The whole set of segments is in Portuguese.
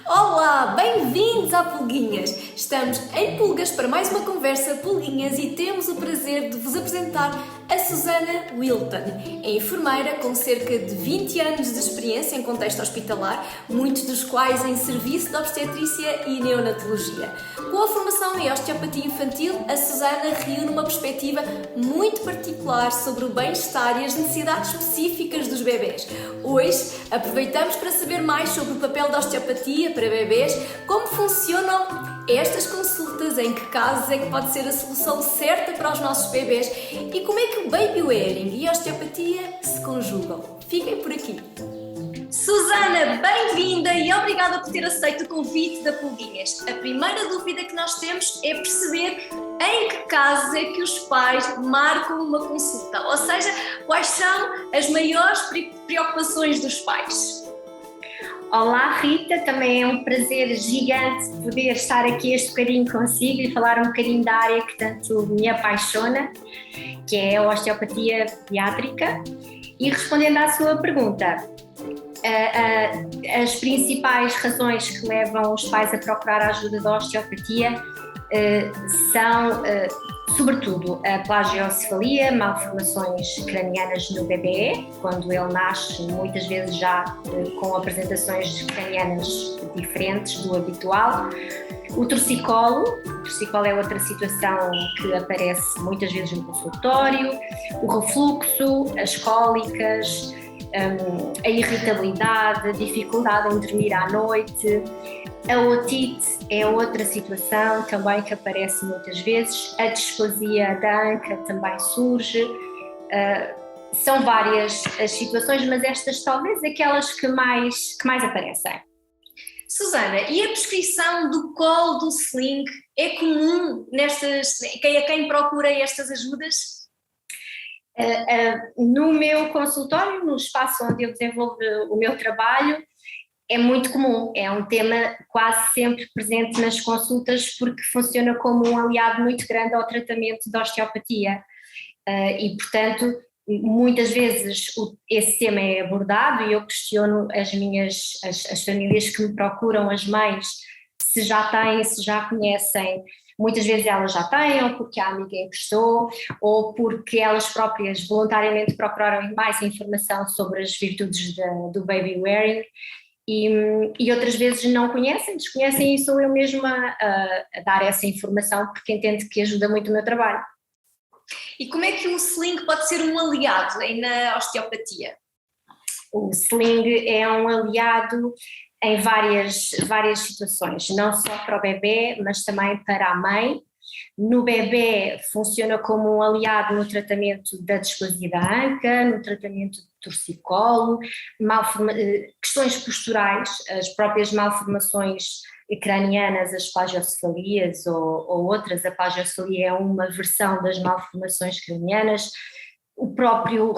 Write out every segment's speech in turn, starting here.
Olá, bem-vindos à Pulguinhas! Estamos em Pulgas para mais uma conversa Pulguinhas e temos o prazer de vos apresentar a Susana Wilton. É enfermeira com cerca de 20 anos de experiência em contexto hospitalar, muitos dos quais em serviço de obstetrícia e neonatologia. Com a formação em osteopatia infantil, a Susana reúne uma perspectiva muito particular sobre o bem-estar e as necessidades específicas dos bebés. Hoje, aproveitamos para saber mais sobre o papel da osteopatia para bebés, como funcionam estas consultas, em que casos é que pode ser a solução certa para os nossos bebés e como é que o baby wearing e a osteopatia se conjugam. Fiquem por aqui. Susana, bem-vinda e obrigada por ter aceito o convite da Pulguinhas. A primeira dúvida que nós temos é perceber em que casos é que os pais marcam uma consulta, ou seja, quais são as maiores preocupações dos pais. Olá Rita, também é um prazer gigante poder estar aqui este bocadinho consigo e falar um bocadinho da área que tanto me apaixona, que é a osteopatia pediátrica. E respondendo à sua pergunta, as principais razões que levam os pais a procurar a ajuda da osteopatia são, sobretudo, a plagiocefalia, malformações cranianas no bebê, quando ele nasce, muitas vezes já com apresentações cranianas diferentes do habitual. O torcicolo é outra situação que aparece muitas vezes no consultório, o refluxo, as cólicas, a irritabilidade, a dificuldade em dormir à noite. A otite é outra situação também que aparece muitas vezes, a displasia da anca também surge, são várias as situações, mas estas talvez aquelas que mais aparecem. Susana, e a prescrição do colo do sling é comum a quem procura estas ajudas? No meu consultório, no espaço onde eu desenvolvo o meu trabalho, é muito comum, é um tema quase sempre presente nas consultas porque funciona como um aliado muito grande ao tratamento da osteopatia e, portanto, muitas vezes esse tema é abordado e eu questiono as famílias que me procuram, as mães, se já têm, se já conhecem. Muitas vezes elas já têm, ou porque a amiga emprestou, ou porque elas próprias voluntariamente procuraram mais informação sobre as virtudes do baby wearing. E outras vezes não conhecem, desconhecem e sou eu mesma a dar essa informação porque entendo que ajuda muito o meu trabalho. E como é que o sling pode ser um aliado na osteopatia? O sling é um aliado em várias situações, não só para o bebê, mas também para a mãe. No bebê funciona como um aliado no tratamento da displasia da anca, no tratamento do torcicolo, questões posturais, as próprias malformações cranianas, as plagiocefalias ou outras. A plagiocefalia é uma versão das malformações cranianas. O próprio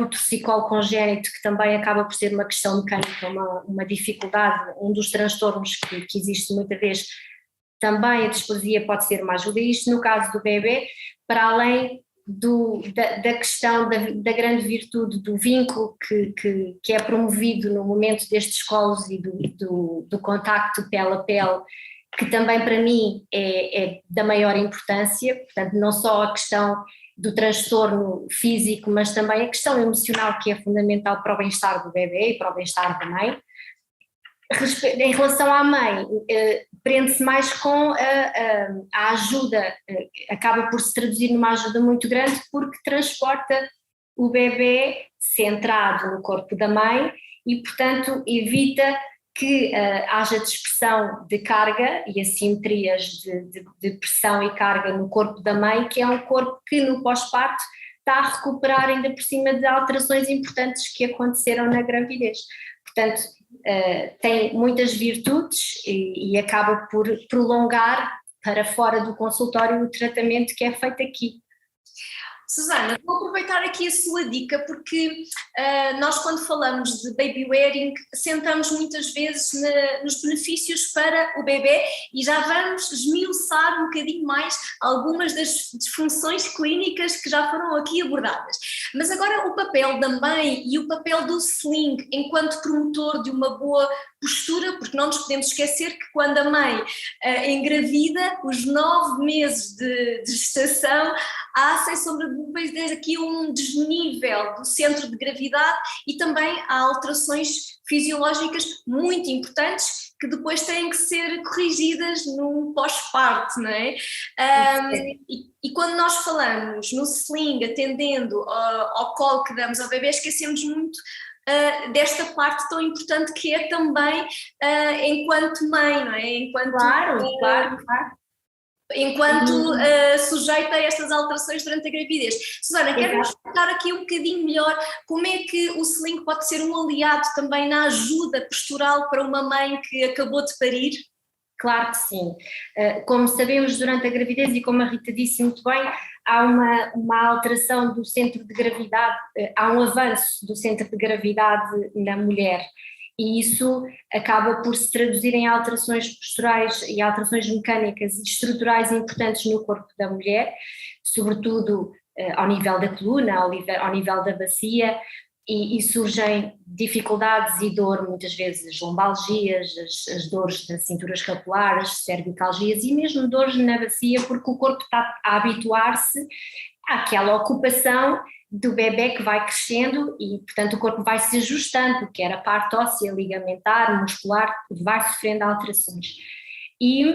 torcicolo congénito, que também acaba por ser uma questão mecânica, uma dificuldade, um dos transtornos que existe muita vez. Também a displasia pode ser uma ajuda a isto. No caso do bebê, para além da questão da grande virtude do vínculo que é promovido no momento destes colos e do contacto pele a pele, que também para mim é da maior importância, portanto não só a questão do transtorno físico, mas também a questão emocional, que é fundamental para o bem-estar do bebê e para o bem-estar da mãe. Em relação à mãe, prende-se mais com a ajuda, acaba por se traduzir numa ajuda muito grande porque transporta o bebê centrado no corpo da mãe e, portanto, evita que haja dispersão de carga e assimetrias de pressão e carga no corpo da mãe, que é um corpo que no pós-parto está a recuperar ainda por cima de alterações importantes que aconteceram na gravidez. Portanto, tem muitas virtudes e acaba por prolongar para fora do consultório o tratamento que é feito aqui. Susana, vou aproveitar aqui a sua dica porque nós quando falamos de baby wearing sentamos muitas vezes nos benefícios para o bebê e já vamos esmiuçar um bocadinho mais algumas das disfunções clínicas que já foram aqui abordadas. Mas agora o papel da mãe e o papel do sling enquanto promotor de uma boa postura, porque não nos podemos esquecer que quando a mãe engravida, os 9 meses de gestação, há, sem sombra de dúvidas, desde aqui um desnível do centro de gravidade e também há alterações fisiológicas muito importantes que depois têm que ser corrigidas no pós-parto, não é? E quando nós falamos no sling, atendendo ao colo que damos ao bebê, esquecemos muito desta parte tão importante que é também enquanto mãe, não é? Enquanto, Claro. enquanto sujeita a estas alterações durante a gravidez. Susana, quero-nos explicar aqui um bocadinho melhor como é que o sling pode ser um aliado também na ajuda postural para uma mãe que acabou de parir? Claro que sim. Como sabemos, durante a gravidez, e como a Rita disse muito bem, há uma alteração do centro de gravidade, há um avanço do centro de gravidade na mulher, e isso acaba por se traduzir em alterações posturais e alterações mecânicas e estruturais importantes no corpo da mulher, sobretudo ao nível da coluna, ao nível da bacia, e surgem dificuldades e dor, muitas vezes lombalgias, as dores da cintura escapular, as cervicalgias e mesmo dores na bacia, porque o corpo está a habituar-se àquela ocupação do bebê que vai crescendo e, portanto, o corpo vai se ajustando, quer a parte óssea, ligamentar, muscular, vai sofrendo alterações. E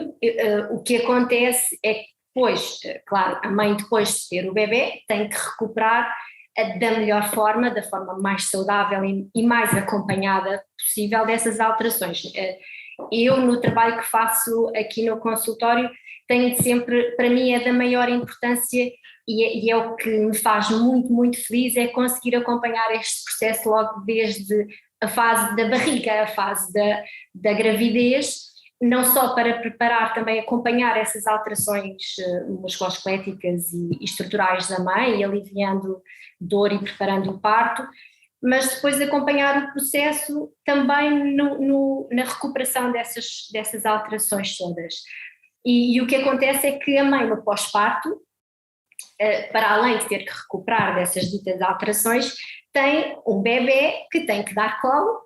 o que acontece é que depois, claro, a mãe depois de ter o bebê tem que recuperar da melhor forma, da forma mais saudável e mais acompanhada possível dessas alterações. Eu, no trabalho que faço aqui no consultório, tenho sempre, para mim é da maior importância e é o que me faz muito, muito feliz, é conseguir acompanhar este processo logo desde a fase da barriga, a fase da gravidez, não só para preparar, também acompanhar essas alterações musculoesqueléticas e estruturais da mãe, aliviando dor e preparando o parto, mas depois acompanhar o processo também na recuperação dessas alterações todas. E o que acontece é que a mãe no pós-parto, para além de ter que recuperar dessas ditas alterações, tem um bebê que tem que dar colo,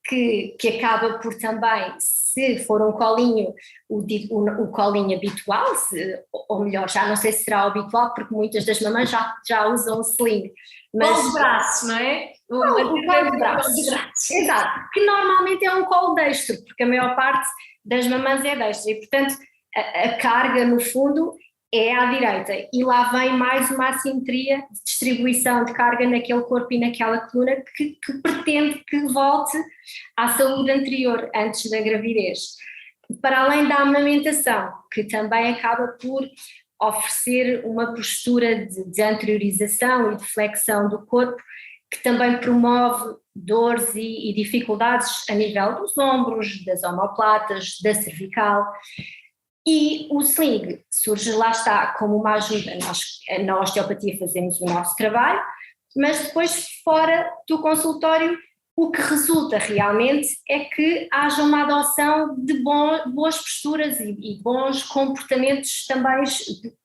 que acaba por também, se for um colinho, o colinho habitual, ou melhor, já não sei se será o habitual, porque muitas das mamães já usam o sling. Mas, colo de braço, não é? O colo de braço. Exato, que normalmente é um colo destro, porque a maior parte das mamãs é destra, e portanto a carga no fundo é à direita, e lá vem mais uma assimetria de distribuição de carga naquele corpo e naquela coluna que pretende que volte à saúde anterior, antes da gravidez. Para além da amamentação, que também acaba por oferecer uma postura de anteriorização e de flexão do corpo, que também promove dores e dificuldades a nível dos ombros, das omoplatas, da cervical. E o sling surge, lá está, como uma ajuda. Nós, na osteopatia, fazemos o nosso trabalho, mas depois, fora do consultório, o que resulta realmente é que haja uma adoção de boas posturas e bons comportamentos também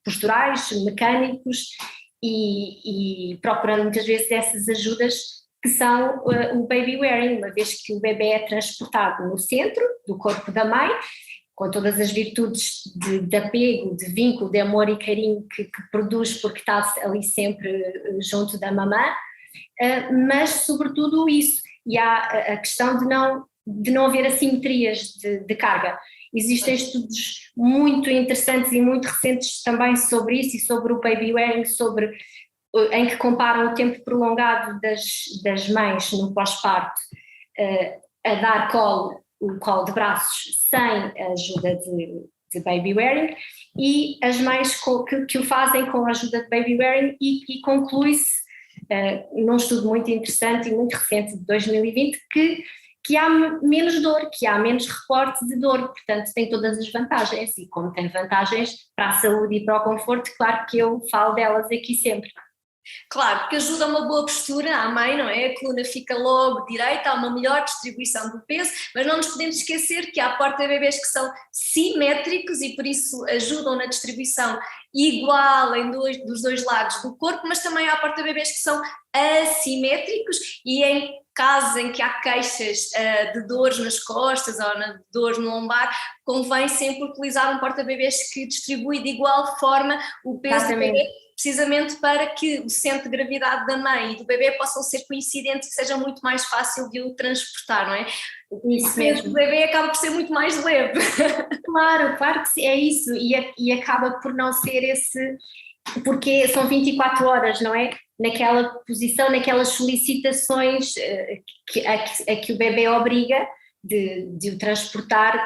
posturais, mecânicos, e procurando muitas vezes essas ajudas que são o baby wearing, uma vez que o bebê é transportado no centro do corpo da mãe, com todas as virtudes de apego, de vínculo, de amor e carinho que produz, porque está ali sempre junto da mamã, mas sobretudo isso, e há a questão de não haver assimetrias de carga. Existem estudos muito interessantes e muito recentes também sobre isso e sobre o baby wearing, em que comparam o tempo prolongado das mães no pós-parto a dar o colo de braços sem a ajuda de baby wearing, e as mães que o fazem com a ajuda de baby wearing, e conclui-se num estudo muito interessante e muito recente de 2020 que há menos dor, que há menos reporte de dor, portanto tem todas as vantagens, e como tem vantagens para a saúde e para o conforto, claro que eu falo delas aqui sempre. Claro, porque ajuda a uma boa postura à mãe, não é? A coluna fica logo direita, há uma melhor distribuição do peso, mas não nos podemos esquecer que há porta-bebês que são simétricos e por isso ajudam na distribuição igual dos dois lados do corpo, mas também há porta-bebês que são assimétricos e em casos em que há queixas de dores nas costas ou dores no lombar, convém sempre utilizar um porta-bebês que distribui de igual forma o peso do bebê, precisamente para que o centro de gravidade da mãe e do bebê possam ser coincidentes e seja muito mais fácil de o transportar, não é? Isso mesmo. O bebê acaba por ser muito mais leve. Claro, claro que sim, é isso, e acaba por não ser esse, porque são 24 horas, não é? Naquela posição, naquelas solicitações a que o bebê obriga de o transportar,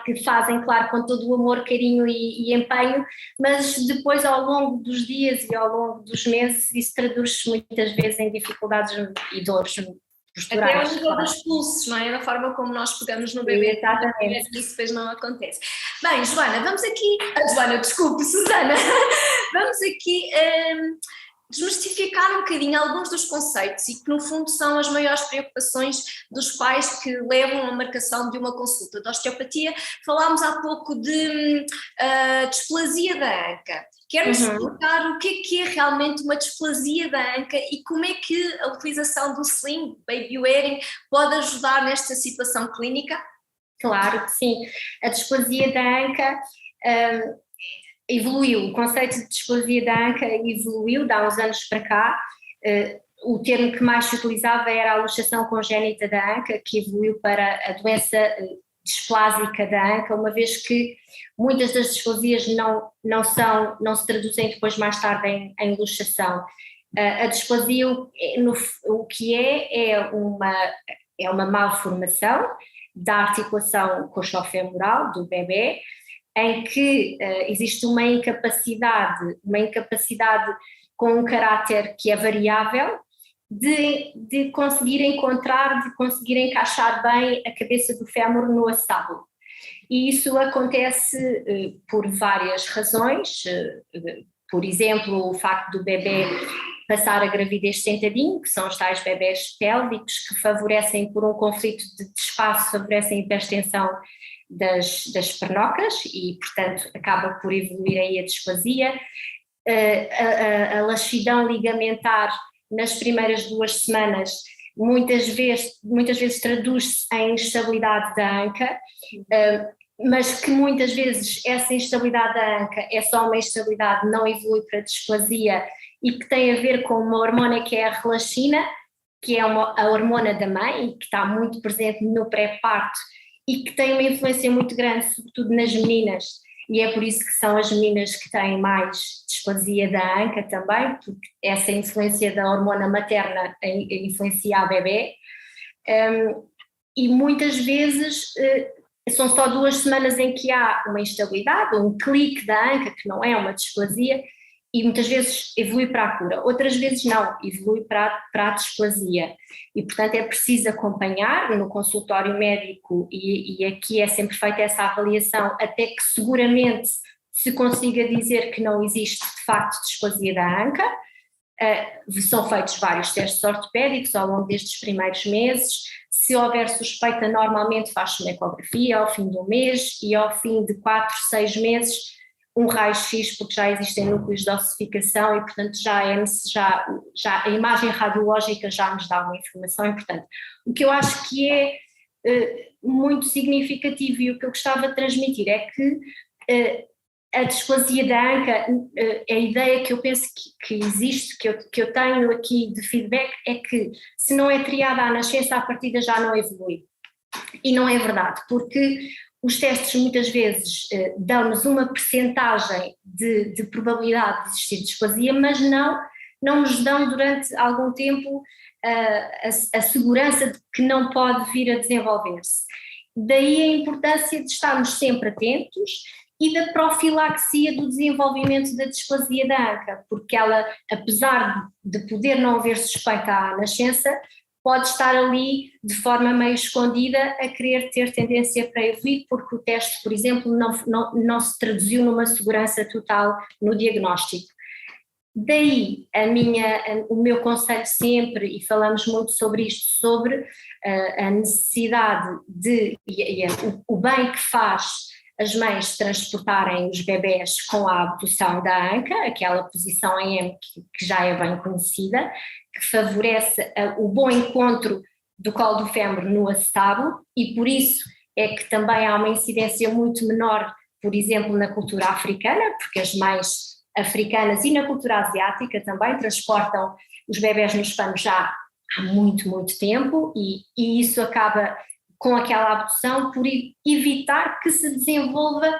que fazem, claro, com todo o amor, carinho e empenho, mas depois ao longo dos dias e ao longo dos meses isso traduz-se muitas vezes em dificuldades e dores posturais. Até ao nível dos pulsos, não é? Da forma como nós pegamos no bebê. Exatamente. Isso depois não acontece. Bem, Joana, vamos aqui... Joana, desculpe, Susana. Vamos aqui... desmistificar um bocadinho alguns dos conceitos e que no fundo são as maiores preocupações dos pais que levam a marcação de uma consulta de osteopatia. Falámos há pouco de displasia da anca. Quero-nos explicar o que é realmente uma displasia da anca e como é que a utilização do sling, baby wearing, pode ajudar nesta situação clínica? Claro que sim. A displasia da anca evoluiu, o conceito de displasia da anca evoluiu de há uns anos para cá. O termo que mais se utilizava era a luxação congénita da anca, que evoluiu para a doença displásica da anca, uma vez que muitas das displasias não se traduzem depois mais tarde em luxação. A displasia, o que é uma malformação da articulação coxofemoral do bebê, em que existe uma incapacidade com um caráter que é variável de conseguir encontrar, de conseguir encaixar bem a cabeça do fémur no assábulo. E isso acontece por várias razões, por exemplo, o facto do bebê passar a gravidez sentadinho, que são os tais bebés pélvicos, que favorecem, por um conflito de espaço, favorecem a hipertensão das pernocas e, portanto, acaba por evoluir aí a displasia. A laxidão ligamentar nas primeiras 2 semanas muitas vezes traduz-se em instabilidade da anca, mas que muitas vezes essa instabilidade da anca é só uma instabilidade, não evolui para displasia e que tem a ver com uma hormona que é a relacina, que é a hormona da mãe, que está muito presente no pré-parto e que tem uma influência muito grande, sobretudo nas meninas, e é por isso que são as meninas que têm mais displasia da anca também, porque essa influência da hormona materna influencia a bebê, e muitas vezes são só 2 semanas em que há uma instabilidade, um clique da anca, que não é uma displasia, e muitas vezes evolui para a cura, outras vezes não, evolui para a displasia. E, portanto, é preciso acompanhar no consultório médico e aqui é sempre feita essa avaliação até que seguramente se consiga dizer que não existe, de facto, displasia da anca. São feitos vários testes ortopédicos ao longo destes primeiros meses. Se houver suspeita, normalmente faz-se uma ecografia ao fim do mês e ao fim de 4, 6 meses um raio-x, porque já existem núcleos de ossificação e, portanto, já a imagem radiológica já nos dá uma informação importante. O que eu acho que é muito significativo e o que eu gostava de transmitir é que a displasia da anca, a ideia que eu penso que existe, que eu tenho aqui de feedback, é que se não é triada à nascença, à partida já não evolui. E não é verdade, porque os testes muitas vezes dão-nos uma percentagem de probabilidade de existir displasia, mas não nos dão durante algum tempo a segurança de que não pode vir a desenvolver-se. Daí a importância de estarmos sempre atentos e da profilaxia do desenvolvimento da displasia da anca, porque ela, apesar de poder não haver suspeita à nascença, pode estar ali de forma meio escondida a querer ter tendência para evoluir, porque o teste, por exemplo, não se traduziu numa segurança total no diagnóstico. Daí o meu conselho sempre, e falamos muito sobre isto, sobre a necessidade o bem que faz as mães transportarem os bebés com a abdução da anca, aquela posição em M que já é bem conhecida, que favorece o bom encontro do colo do fémur no acetábulo, e por isso é que também há uma incidência muito menor, por exemplo, na cultura africana, porque as mães africanas e na cultura asiática também transportam os bebés nos panos já há muito, muito tempo, e isso acaba com aquela abdução por evitar que se desenvolva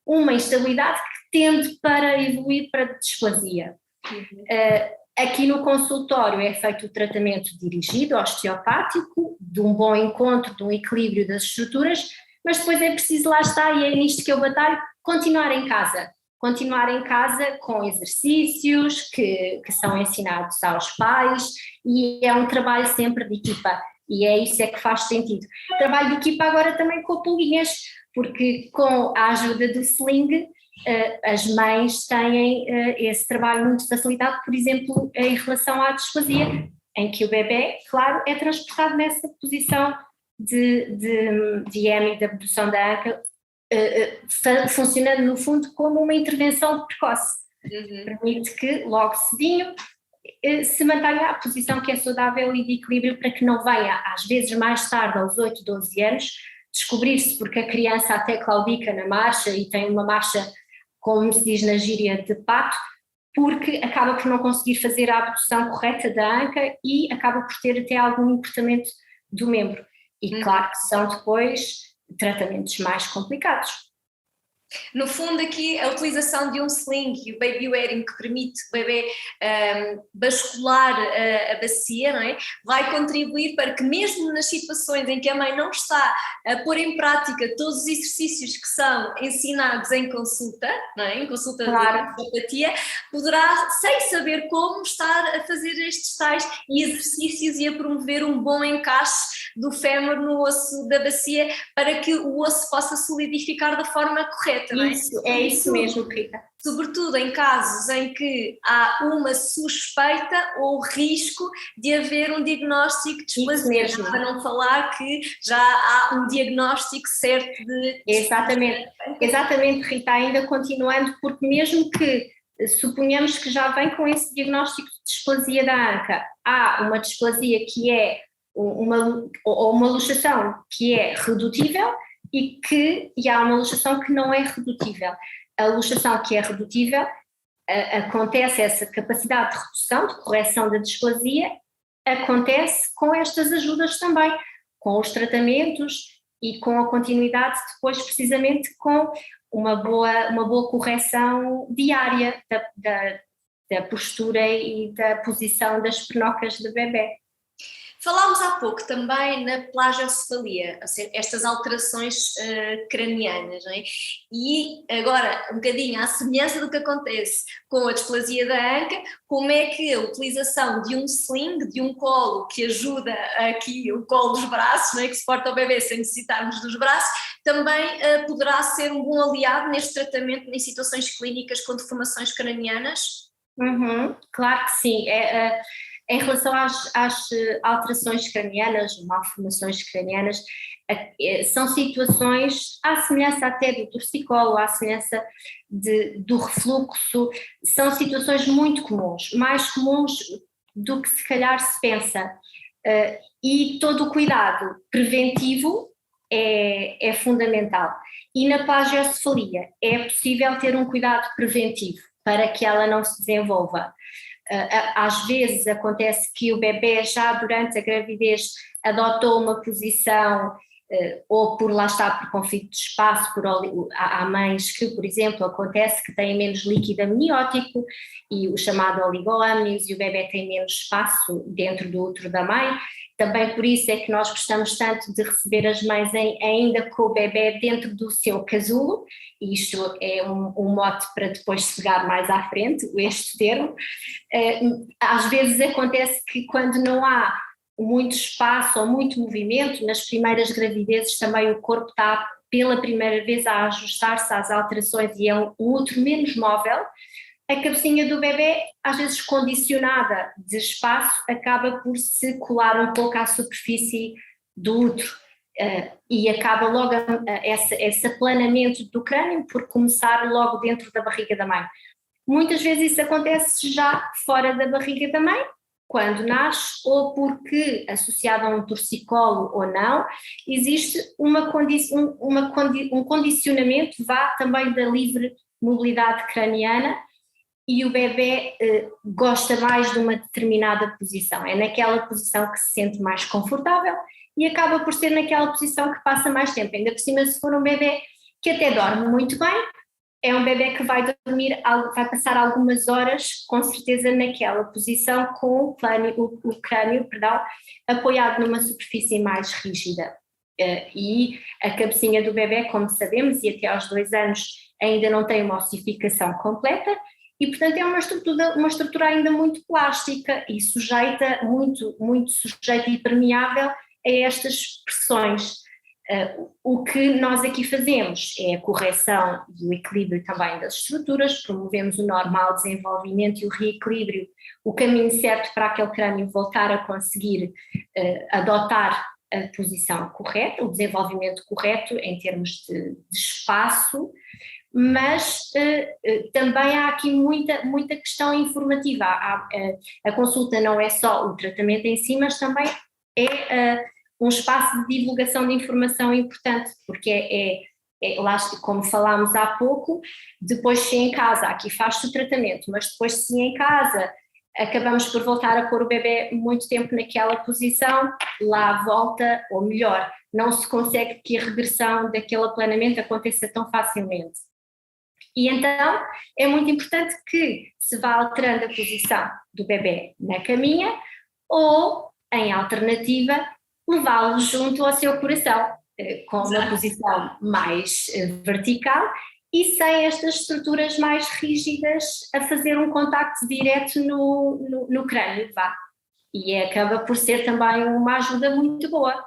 uma instabilidade que tende para evoluir para displasia. Aqui no consultório é feito o tratamento dirigido, osteopático, de um bom encontro, de um equilíbrio das estruturas, mas depois é preciso, lá está, e é nisto que eu batalho, continuar em casa com exercícios que são ensinados aos pais, e é um trabalho sempre de equipa, e é isso é que faz sentido. Trabalho de equipa agora também com pulguinhas, porque com a ajuda do sling, as mães têm esse trabalho muito facilitado, por exemplo, em relação à displasia, em que o bebê, claro, é transportado nessa posição de M e de abdução da anca, funcionando no fundo como uma intervenção precoce. Permite que logo cedinho se mantenha a posição que é saudável e de equilíbrio, para que não venha, às vezes mais tarde, aos 8, 12 anos, descobrir-se porque a criança até claudica na marcha e tem uma marcha, como se diz na gíria, de pato, porque acaba por não conseguir fazer a abdução correta da anca e acaba por ter até algum encurtamento do membro. E claro que são depois tratamentos mais complicados. No fundo, aqui a utilização de um sling e o baby wearing, que permite o bebê bascular a bacia, não é? Vai contribuir para que, mesmo nas situações em que a mãe não está a pôr em prática todos os exercícios que são ensinados em consulta, não é? Em consulta Claro. de homeopatia, poderá, sem saber como, estar a fazer estes tais exercícios e a promover um bom encaixe do fémur no osso da bacia, para que o osso possa solidificar da forma correta. Isso, é isso mesmo, Rita. Sobretudo em casos em que há uma suspeita ou risco de haver um diagnóstico de displasia, para não falar que já há um diagnóstico certo de displasia. Exatamente, Rita, ainda continuando, porque mesmo que suponhamos que já vem com esse diagnóstico de displasia da anca, há uma displasia que é uma luxação que é redutível, e há uma luxação que não é redutível. A luxação que é redutível, acontece essa capacidade de redução, de correção da displasia, acontece com estas ajudas também, com os tratamentos e com a continuidade depois, precisamente com uma boa correção diária da postura e da posição das pernocas do bebê. Falámos há pouco também na plagiocefalia, estas alterações cranianas, não é? E agora, um bocadinho à semelhança do que acontece com a displasia da anca, como é que a utilização de um sling, de um colo que ajuda aqui o colo dos braços, não é? Que suporta o bebê sem necessitarmos dos braços, também poderá ser um bom aliado neste tratamento em situações clínicas com deformações cranianas? Claro que sim. Em relação às alterações cranianas, malformações cranianas, são situações, à semelhança até do torcicolo, à semelhança do refluxo, são situações muito comuns, mais comuns do que se calhar se pensa, e todo o cuidado preventivo é fundamental. E na plagiocefalia é possível ter um cuidado preventivo para que ela não se desenvolva. Às vezes acontece que o bebê já durante a gravidez adotou uma posição, ou por lá está, por conflito de espaço, há mães que, por exemplo, acontece que têm menos líquido amniótico e o chamado oligoamnios, e o bebê tem menos espaço dentro do útero da mãe. Também por isso é que nós gostamos tanto de receber as mães ainda com o bebê dentro do seu casulo, e isto é um mote para depois se pegar mais à frente, este termo. Às vezes acontece que quando não há muito espaço ou muito movimento, nas primeiras gravidezes também o corpo está pela primeira vez a ajustar-se às alterações e é um útero menos móvel, a cabecinha do bebê, às vezes condicionada de espaço, acaba por se colar um pouco à superfície do útero. E acaba logo esse aplanamento do crânio por começar logo dentro da barriga da mãe. Muitas vezes isso acontece já fora da barriga da mãe, quando nasce, ou porque, associado a um torcicolo ou não, existe um condicionamento, também da livre mobilidade craniana, e o bebê gosta mais de uma determinada posição. É naquela posição que se sente mais confortável e acaba por ser naquela posição que passa mais tempo. Ainda por cima, se for um bebê que até dorme muito bem, é um bebê que vai dormir, vai passar algumas horas, com certeza, naquela posição, com o crânio, apoiado numa superfície mais rígida. E a cabecinha do bebê, como sabemos, e até aos 2 anos ainda não tem uma ossificação completa, e portanto é uma estrutura ainda muito plástica e sujeita, muito sujeita e permeável a estas pressões. O que nós aqui fazemos é a correção do equilíbrio também das estruturas, promovemos o normal desenvolvimento e o reequilíbrio, o caminho certo para aquele crânio voltar a conseguir adotar a posição correta, o desenvolvimento correto em termos de espaço, mas também há aqui muita questão informativa. A consulta não é só o tratamento em si, mas também é um espaço de divulgação de informação importante, porque lá, como falámos há pouco, depois se em casa, aqui faz-se o tratamento, mas depois se em casa acabamos por voltar a pôr o bebê muito tempo naquela posição, lá volta, ou melhor, não se consegue que a regressão daquele aplanamento aconteça tão facilmente. E então é muito importante que se vá alterando a posição do bebê na caminha ou, em alternativa, levá-lo junto ao seu coração, com uma posição mais vertical e sem estas estruturas mais rígidas a fazer um contacto direto no crânio, E acaba por ser também uma ajuda muito boa.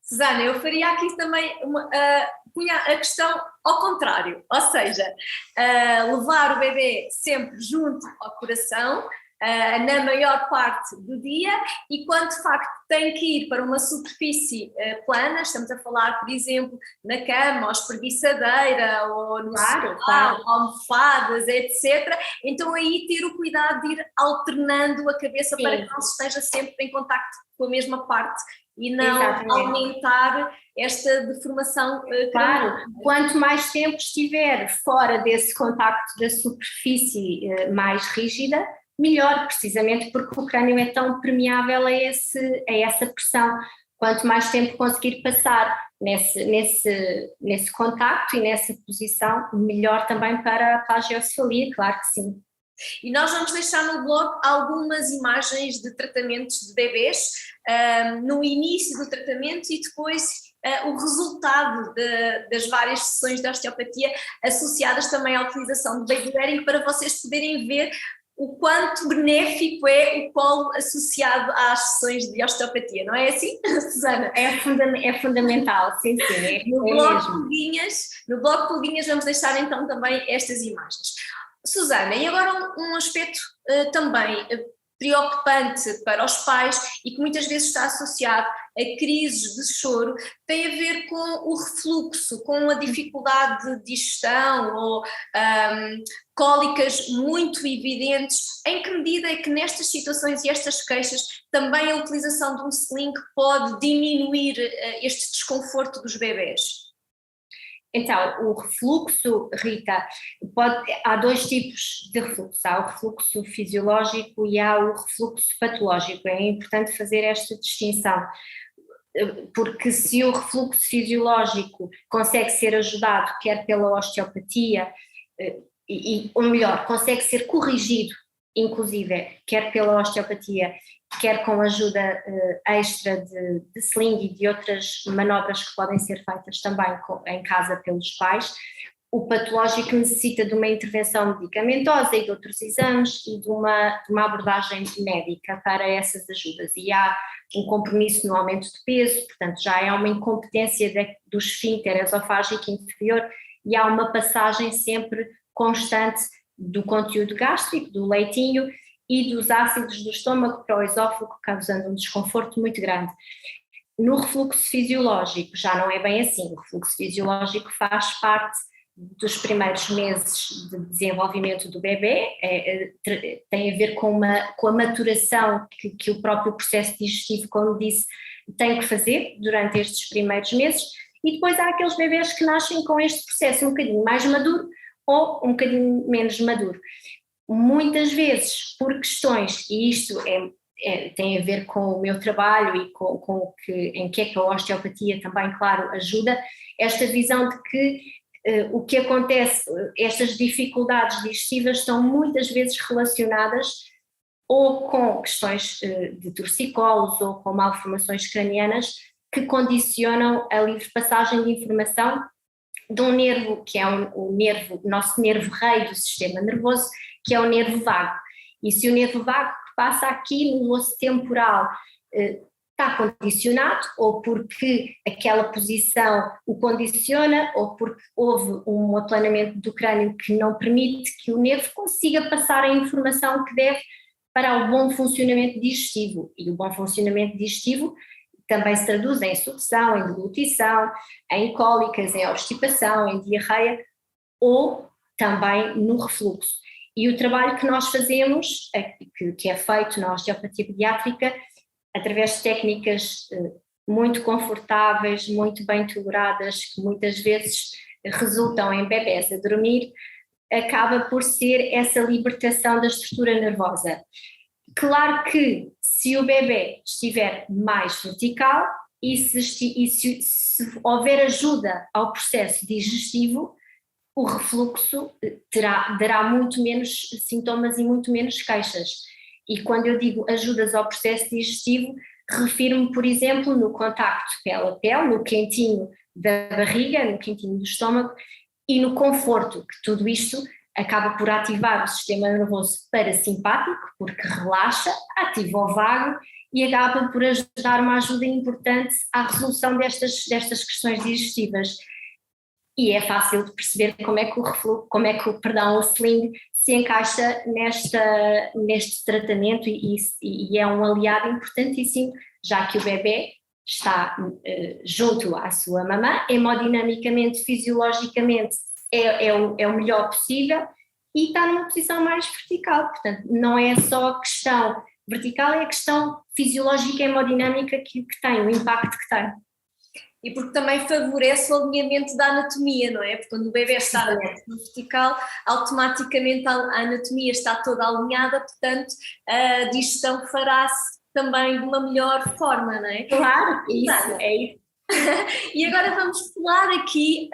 Susana, eu faria aqui também, punha a questão ao contrário, ou seja, levar o bebê sempre junto ao coração, na maior parte do dia, e quando de facto tem que ir para uma superfície plana, estamos a falar, por exemplo, na cama, ou espreguiçadeira, ou no sofá, almofadas, etc., então aí ter o cuidado de ir alternando a cabeça para que não se esteja sempre em contacto com a mesma parte e não aumentar esta deformação. Claro, quanto mais tempo estiver fora desse contacto da superfície mais rígida, melhor, precisamente porque o crânio é tão permeável a essa pressão. Quanto mais tempo conseguir passar nesse contacto e nessa posição, melhor também para a geocefalia, claro que sim. E nós vamos deixar no blog algumas imagens de tratamentos de bebês no início do tratamento e depois o resultado das várias sessões de osteopatia associadas também à utilização de baby bearing, para vocês poderem ver o quanto benéfico é o colo associado às sessões de osteopatia, não é assim, Susana? É fundamental, sim. No blog Pulguinhas vamos deixar então também estas imagens. Susana, e agora um aspecto também preocupante para os pais e que muitas vezes está associado a crises de choro, tem a ver com o refluxo, com a dificuldade de digestão ou cólicas muito evidentes. Em que medida é que nestas situações e estas queixas também a utilização de um sling pode diminuir este desconforto dos bebés? Então, o refluxo, Rita, há 2 tipos de refluxo. Há o refluxo fisiológico e há o refluxo patológico. É importante fazer esta distinção, porque se o refluxo fisiológico consegue ser ajudado, quer pela osteopatia, ou melhor, consegue ser corrigido, inclusive, quer pela osteopatia, quer com ajuda extra de sling e de outras manobras que podem ser feitas também em casa pelos pais, o patológico necessita de uma intervenção medicamentosa e de outros exames e de uma abordagem médica para essas ajudas. E há um compromisso no aumento de peso, portanto já há uma incompetência do esfíncter esofágico inferior e há uma passagem sempre constante do conteúdo gástrico, do leitinho e dos ácidos do estômago para o esófago, causando um desconforto muito grande. No refluxo fisiológico já não é bem assim. O refluxo fisiológico faz parte dos primeiros meses de desenvolvimento do bebê, tem a ver com a maturação que o próprio processo digestivo, como disse, tem que fazer durante estes primeiros meses, e depois há aqueles bebés que nascem com este processo um bocadinho mais maduro ou um bocadinho menos maduro. Muitas vezes por questões, e isto tem a ver com o meu trabalho e com em que é que a osteopatia também, claro, ajuda, esta visão de que o que acontece, estas dificuldades digestivas estão muitas vezes relacionadas ou com questões de torcicolos ou com malformações cranianas que condicionam a livre passagem de informação de um nervo que é o nosso nervo rei do sistema nervoso, que é o nervo vago. E se o nervo vago que passa aqui no osso temporal está condicionado, ou porque aquela posição o condiciona, ou porque houve um aplanamento do crânio que não permite que o nervo consiga passar a informação que deve para o bom funcionamento digestivo. E o bom funcionamento digestivo também se traduz em sucção, em deglutição, em cólicas, em obstipação, em diarreia ou também no refluxo. E o trabalho que nós fazemos, que é feito na osteopatia pediátrica, através de técnicas muito confortáveis, muito bem toleradas, que muitas vezes resultam em bebés a dormir, acaba por ser essa libertação da estrutura nervosa. Claro que se o bebê estiver mais vertical e se houver ajuda ao processo digestivo, o refluxo dará muito menos sintomas e muito menos queixas. E quando eu digo ajudas ao processo digestivo, refiro-me, por exemplo, no contacto pele a pele, no quentinho da barriga, no quentinho do estômago e no conforto, que tudo isto acaba por ativar o sistema nervoso parasimpático, porque relaxa, ativa o vago e acaba por dar uma ajuda importante à resolução destas questões digestivas. E é fácil de perceber como é que o sling se encaixa neste tratamento e é um aliado importantíssimo, já que o bebê está junto à sua mamã, hemodinamicamente, fisiologicamente é o melhor possível e está numa posição mais vertical, portanto não é só a questão vertical, é a questão fisiológica e hemodinâmica que tem, o impacto que tem. E porque também favorece o alinhamento da anatomia, não é? Porque quando o bebê está na posição vertical, automaticamente a anatomia está toda alinhada, portanto a digestão fará-se também de uma melhor forma, não é? Claro, isso, é isso. E agora vamos falar aqui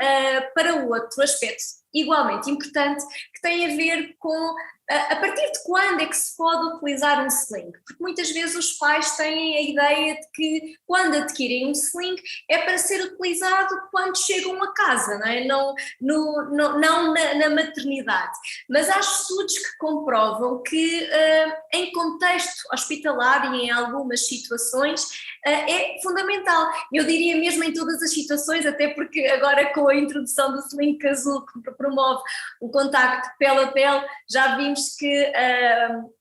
para outro aspecto igualmente importante, que tem a ver com a partir de quando é que se pode utilizar um sling? Porque muitas vezes os pais têm a ideia de que quando adquirem um sling é para ser utilizado quando chegam a casa, não é? Não na maternidade. Mas há estudos que comprovam que em contexto hospitalar e em algumas situações é fundamental. Eu diria mesmo em todas as situações, até porque agora com a introdução do sling azul que promove o contacto pele a pele, já vimos que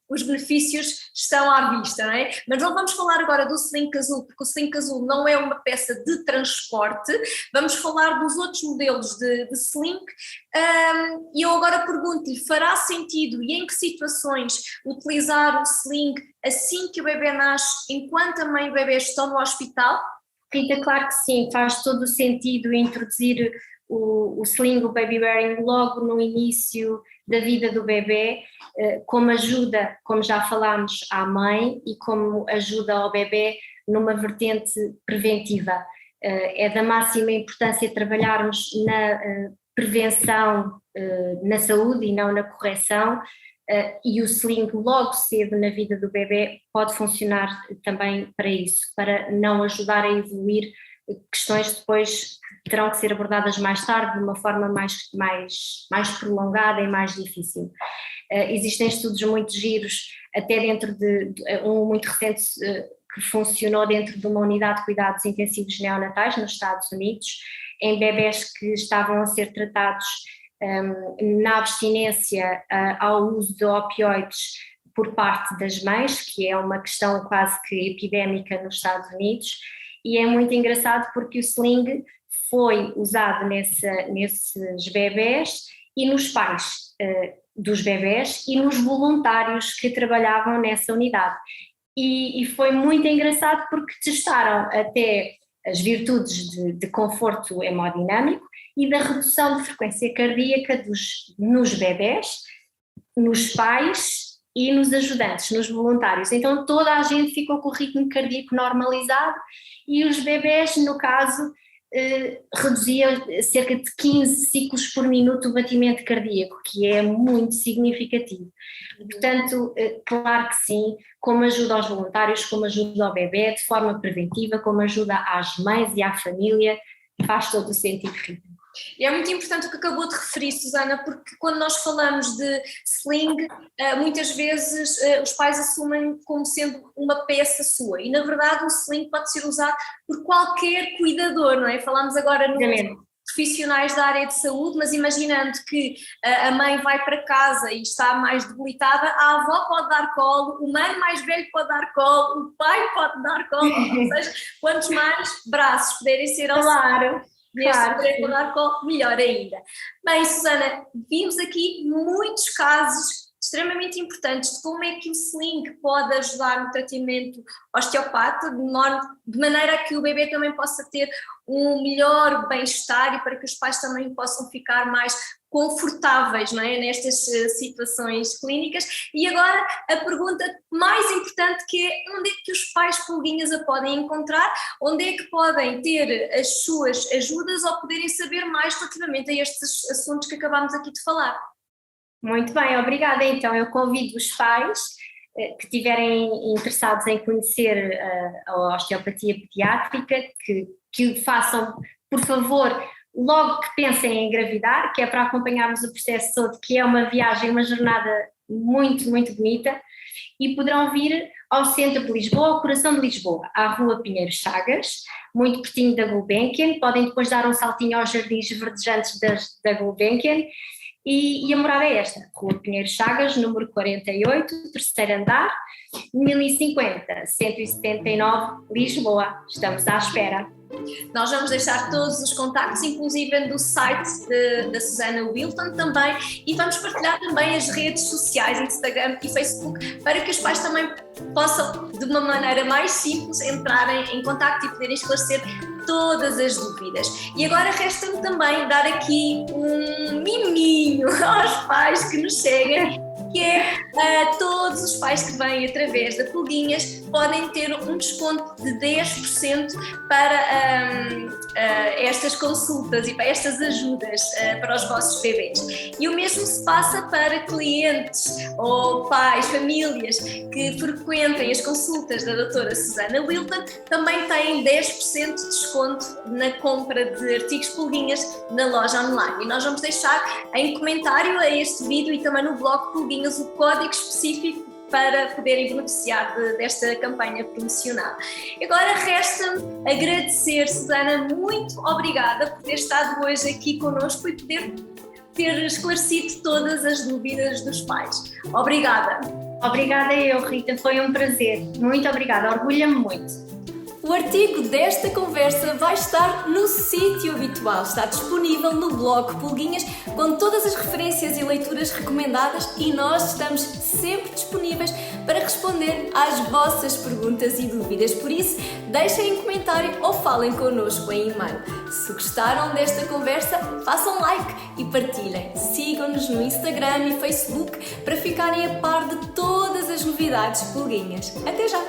os benefícios estão à vista, não é? Mas não vamos falar agora do sling azul, porque o sling azul não é uma peça de transporte, vamos falar dos outros modelos de sling, e eu agora pergunto-lhe, fará sentido e em que situações utilizar o sling assim que o bebê nasce, enquanto a mãe e o bebê estão no hospital? Rita, claro que sim, faz todo o sentido introduzir o sling, o baby wearing, logo no início da vida do bebê, como ajuda, como já falámos, à mãe e como ajuda ao bebê numa vertente preventiva. É da máxima importância trabalharmos na prevenção na saúde e não na correção, e o sling logo cedo na vida do bebê pode funcionar também para isso, para não ajudar a evoluir questões depois que terão que ser abordadas mais tarde de uma forma mais prolongada e mais difícil. Existem estudos muito giros, até dentro de um muito recente que funcionou dentro de uma unidade de cuidados intensivos neonatais nos Estados Unidos, em bebés que estavam a ser tratados na abstinência ao uso de opioides por parte das mães, que é uma questão quase que epidémica nos Estados Unidos, e é muito engraçado porque o sling foi usado nesses bebés e nos pais dos bebés e nos voluntários que trabalhavam nessa unidade. E foi muito engraçado porque testaram até as virtudes de conforto hemodinâmico e da redução de frequência cardíaca nos bebés, nos pais e nos ajudantes, nos voluntários. Então toda a gente ficou com o ritmo cardíaco normalizado e os bebés, no caso, reduzia cerca de 15 ciclos por minuto o batimento cardíaco, que é muito significativo. Portanto, claro que sim, como ajuda aos voluntários, como ajuda ao bebê, de forma preventiva, como ajuda às mães e à família, faz todo o sentido, Rita. E é muito importante o que acabou de referir, Susana, porque quando nós falamos de sling, muitas vezes os pais assumem como sendo uma peça sua, e na verdade o sling pode ser usado por qualquer cuidador, não é? Falamos agora nos profissionais da área de saúde, mas imaginando que a mãe vai para casa e está mais debilitada, a avó pode dar colo, o mãe mais velho pode dar colo, o pai pode dar colo, ou seja, quantos mais braços puderem ser ao Claro. Claro, melhor ainda. Bem, Susana, vimos aqui muitos casos extremamente importantes de como é que o sling pode ajudar no tratamento osteopata, de maneira a que o bebê também possa ter um melhor bem-estar e para que os pais também possam ficar mais confortáveis, não é, nestas situações clínicas. E agora a pergunta mais importante, que é: onde é que os pais pulguinhas a podem encontrar, onde é que podem ter as suas ajudas ou poderem saber mais relativamente a estes assuntos que acabámos aqui de falar? Muito bem, obrigada. Então eu convido os pais que estiverem interessados em conhecer a osteopatia pediátrica, que o façam, por favor, logo que pensem em engravidar, que é para acompanharmos o processo todo, que é uma viagem, uma jornada muito, muito bonita, e poderão vir ao centro de Lisboa, ao coração de Lisboa, à Rua Pinheiro Chagas, muito pertinho da Gulbenkian. Podem depois dar um saltinho aos jardins verdejantes da Gulbenkian, e a morada é esta: Rua Pinheiro Chagas, número 48, terceiro andar, 1050-179, Lisboa. Estamos à espera. Nós vamos deixar todos os contactos, inclusive do site da Susana Wilton também, e vamos partilhar também as redes sociais, Instagram e Facebook, para que os pais também possam, de uma maneira mais simples, entrarem em contacto e poderem esclarecer todas as dúvidas. E agora resta-me também dar aqui um miminho aos pais que nos seguem, que é todos os pais que vêm através da Pulguinhas podem ter um desconto de 10% para estas consultas e para estas ajudas para os vossos bebês. E o mesmo se passa para clientes ou pais, famílias que frequentem as consultas da doutora Susana Wilton, também têm 10% de desconto na compra de artigos Pulguinhas na loja online. E nós vamos deixar em comentário a este vídeo e também no blog Pulguinhas o código específico para poderem beneficiar desta campanha promocional. Agora resta-me agradecer, Susana, muito obrigada por ter estado hoje aqui connosco e poder ter esclarecido todas as dúvidas dos pais. Obrigada. Obrigada eu, Rita, foi um prazer. Muito obrigada, orgulha-me muito. O artigo desta conversa vai estar no sítio habitual, está disponível no blog Pulguinhas, com todas as referências e leituras recomendadas, e nós estamos sempre disponíveis para responder às vossas perguntas e dúvidas. Por isso, deixem um comentário ou falem connosco em e-mail. Se gostaram desta conversa, façam like e partilhem. Sigam-nos no Instagram e Facebook para ficarem a par de todas as novidades Pulguinhas. Até já!